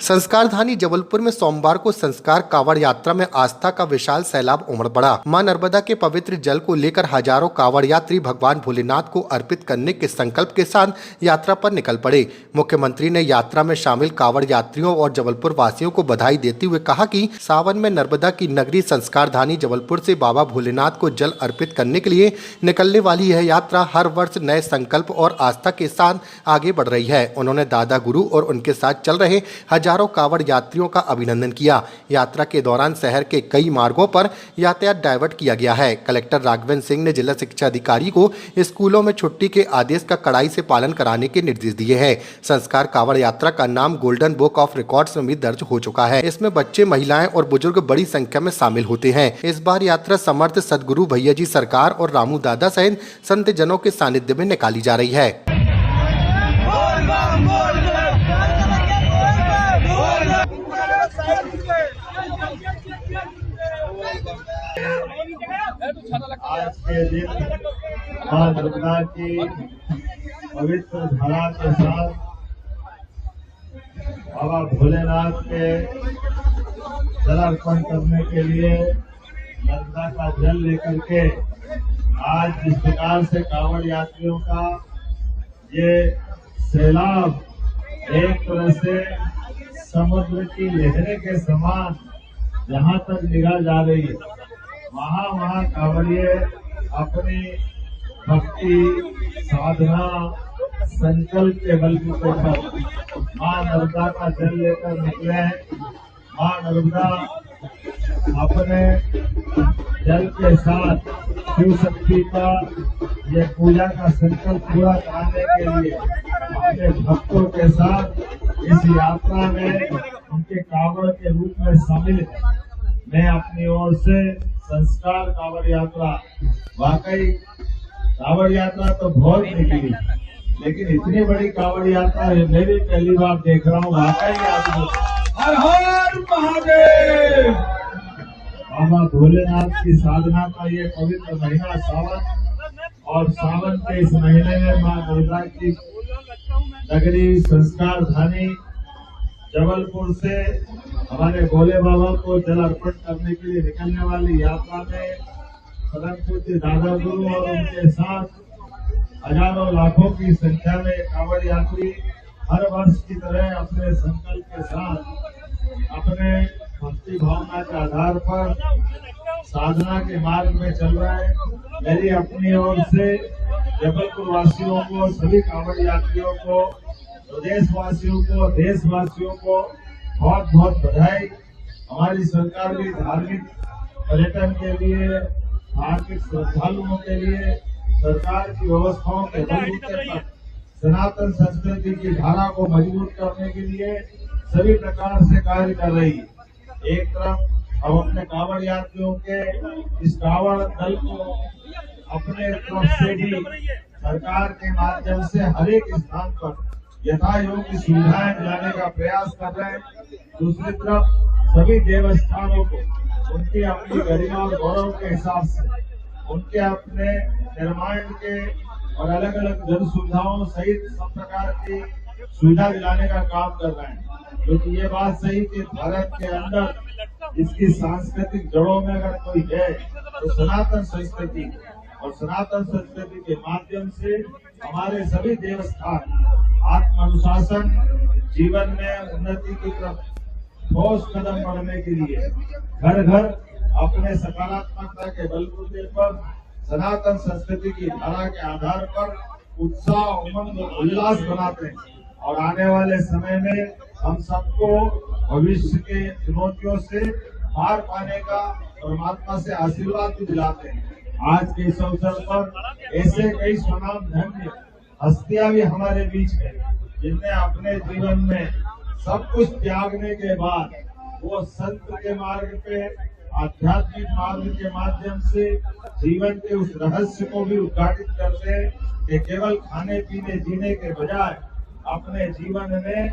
संस्कारधानी जबलपुर में सोमवार को संस्कार कांवड़ यात्रा में आस्था का विशाल सैलाब उमड़ पड़ा। मां नर्मदा के पवित्र जल को लेकर हजारों कांवड़ यात्री भगवान भोलेनाथ को अर्पित करने के संकल्प के साथ यात्रा पर निकल पड़े। मुख्यमंत्री ने यात्रा में शामिल कांवड़ यात्रियों और जबलपुर वासियों को बधाई देते हुए कहा कि सावन में नर्मदा की नगरी संस्कारधानी जबलपुर से बाबा भोलेनाथ को जल अर्पित करने के लिए निकलने वाली यह यात्रा हर वर्ष नए संकल्प और आस्था के साथ आगे बढ़ रही है। उन्होंने दादा गुरु और उनके साथ चल रहे हजारों कांवड़ यात्रियों का अभिनंदन किया। यात्रा के दौरान शहर के कई मार्गों पर यातायात डायवर्ट किया गया है। कलेक्टर राघवेंद्र सिंह ने जिला शिक्षा अधिकारी को स्कूलों में छुट्टी के आदेश का कड़ाई से पालन कराने के निर्देश दिए हैं। संस्कार कांवड़ यात्रा का नाम गोल्डन बुक ऑफ रिकॉर्ड्स में भी दर्ज हो चुका है। इसमें बच्चे, महिलाएं और बुजुर्ग बड़ी संख्या में शामिल होते हैं। इस बार यात्रा समर्थ सदगुरु भैया जी सरकार और रामू दादा सहित संत जनों के सानिध्य में निकाली जा रही है। आज के दिन मां नर्मदा की पवित्र धारा के साथ बाबा भोलेनाथ के जलार्पण करने के लिए नर्मदा का जल लेकर के आज जिस प्रकार से कांवड़ यात्रियों का ये सैलाब एक तरह से समुद्र की लहरें के समान जहाँ तक निगाह जा रही है, वहाँ कांवड़िए अपनी भक्ति, साधना, संकल्प के बलबूते पर मां नर्मदा का जल लेकर निकले। मां नर्मदा अपने जल के साथ शिव शक्ति का ये पूजा का संकल्प पूरा कराने के लिए अपने भक्तों के साथ इस यात्रा में उनके कांवड़ के रूप में शामिल है। मैं अपनी ओर से संस्कार कांवड़ यात्रा, वाकई कांवड़ यात्रा तो बहुत निकली, लेकिन इतनी बड़ी कांवड़ यात्रा मैं भी पहली बार देख रहा हूँ। वाकई हर हर महादेव। बाबा भोलेनाथ की साधना का ये पवित्र महीना सावन, और सावन के इस महीने में मां नर्मदा की नगरी संस्कारधानी जबलपुर से हमारे भोले बाबा को जल अर्पण करने के लिए निकलने वाली यात्रा में परम पूज्य दादा गुरु और उनके साथ हजारों लाखों की संख्या में कांवड़ यात्री हर वर्ष की तरह अपने संकल्प के साथ अपने भक्ति भावना के आधार पर साधना के मार्ग में चल रहा है। मेरी अपनी ओर से जबलपुर वासियों को, सभी कांवड़ यात्रियों को, प्रदेशवासियों को, देशवासियों को बहुत बहुत बधाई। हमारी सरकार भी धार्मिक पर्यटन के लिए, धार्मिक श्रद्धालुओं के लिए सरकार की व्यवस्थाओं के बलबूते पर सनातन संस्कृति की धारा को मजबूत करने के लिए सभी प्रकार से कार्य कर रही है। एक तरफ हम अपने कांवड़ यात्रियों के इस कांवड़ दल को अपने तरफ से भी सरकार के माध्यम से हर एक स्थान पर यथा योग्य सुविधाएं दिलाने का प्रयास कर रहे हैं। दूसरी तरफ सभी देवस्थानों को उनकी अपनी गरिमा और गौरव के हिसाब से उनके अपने निर्माण के और अलग अलग जन सुविधाओं सहित सब प्रकार की सुविधा दिलाने का काम कर रहे हैं। क्योंकि ये बात सही कि भारत के अंदर इसकी सांस्कृतिक जड़ों में अगर कोई है तो सनातन संस्कृति, और सनातन संस्कृति के माध्यम से हमारे सभी देवस्थान आत्म अनुशासन, जीवन में उन्नति की तरफ ठोस कदम बढ़ने के लिए घर घर अपने सकारात्मकता के बलबूते पर सनातन संस्कृति की धारा के आधार पर उत्साह, उमंग और उल्लास बनाते हैं। और आने वाले समय में हम सबको भविष्य के चुनौतियों से पार पाने का परमात्मा से आशीर्वाद भी दिलाते हैं। आज के इस अवसर पर ऐसे कई स्वनाम धन्य हस्तियां भी हमारे बीच है, जिनने अपने जीवन में सब कुछ त्यागने के बाद वो संत के मार्ग पे, आध्यात्मिक मार्ग के माध्यम से जीवन के उस रहस्य को भी उद्घाटित करते हैं कि केवल खाने पीने जीने के बजाय अपने जीवन में